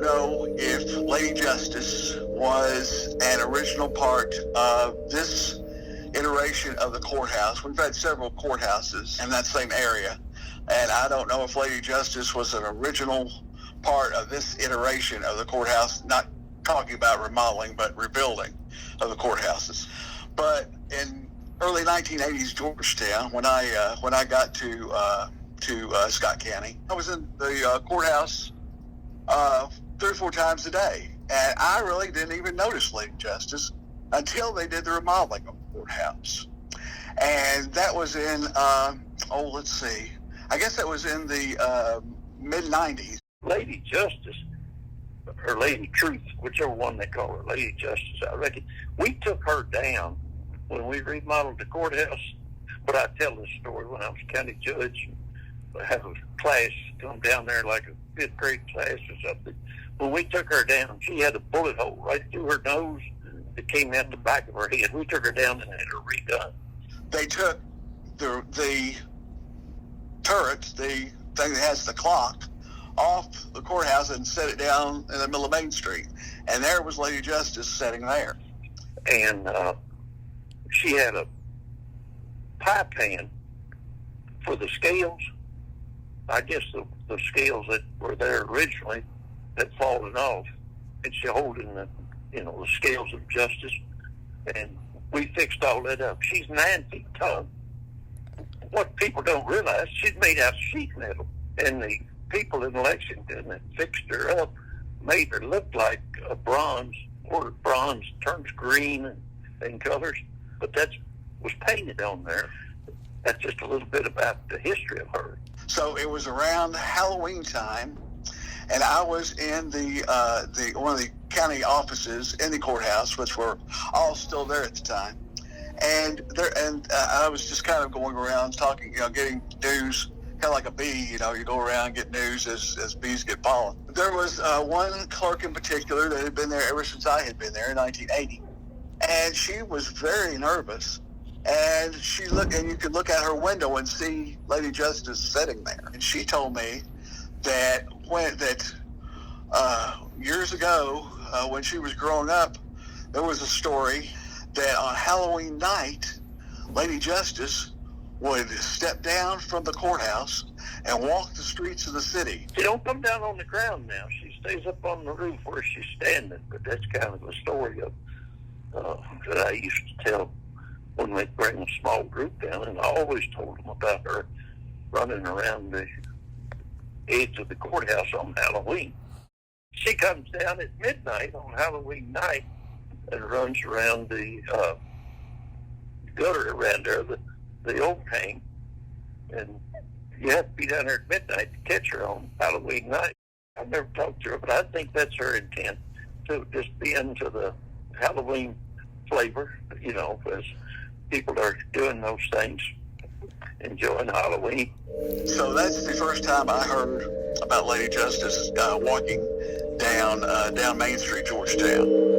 know if Lady Justice was an original part of this iteration of the courthouse. We've had several courthouses in that same area, and I don't know if Lady Justice was an original part of this iteration of the courthouse, not talking about remodeling, but rebuilding of the courthouses. But in early 1980s Georgetown, when I got to Scott County, I was in the courthouse 3 or 4 times a day, and I really didn't even notice Lady Justice until they did the remodeling of the courthouse. And that was in let's see, I guess that was in the mid-90s. Lady Justice, or Lady Truth, whichever one they call her, Lady Justice, I reckon, we took her down when we remodeled the courthouse. But I tell this story when I was county judge. I have a class come down there, like a 5th grade class or something. When we took her down, she had a bullet hole right through her nose that came out the back of her head. We took her down and had her redone. They took the turret, the thing that has the clock, off the courthouse and set it down in the middle of Main Street. And there was Lady Justice sitting there. And she had a pie pan for the scales. I guess the scales that were there originally had fallen off, and she holding the scales of justice. And we fixed all that up. She's 9 feet tall. What people don't realize, she's made out of sheet metal, and the people in Lexington that fixed her up made her look like a bronze, or bronze turns green in colors, but that was painted on there. That's just a little bit about the history of her. So it was around Halloween time, and I was in the one of the county offices in the courthouse, which were all still there at the time. And I was just kind of going around talking, getting news, kind of like a bee. You go around and get news as bees get pollen. There was one clerk in particular that had been there ever since I had been there in 1980, and she was very nervous. And she looked, and you could look out her window and see Lady Justice sitting there. And she told me that years ago, when she was growing up, there was a story that on Halloween night, Lady Justice would step down from the courthouse and walk the streets of the city. She don't come down on the ground now. She stays up on the roof where she's standing. But that's kind of a story of that I used to tell when they bring a small group down, and I always told them about her running around the edge of the courthouse on Halloween. She comes down at midnight on Halloween night and runs around the gutter around there, the overhang, and you have to be down there at midnight to catch her on Halloween night. I've never talked to her, but I think that's her intent, to just be into the Halloween flavor, as people are doing those things, enjoying Halloween. So that's the first time I heard about Lady Justice walking down Main Street, Georgetown.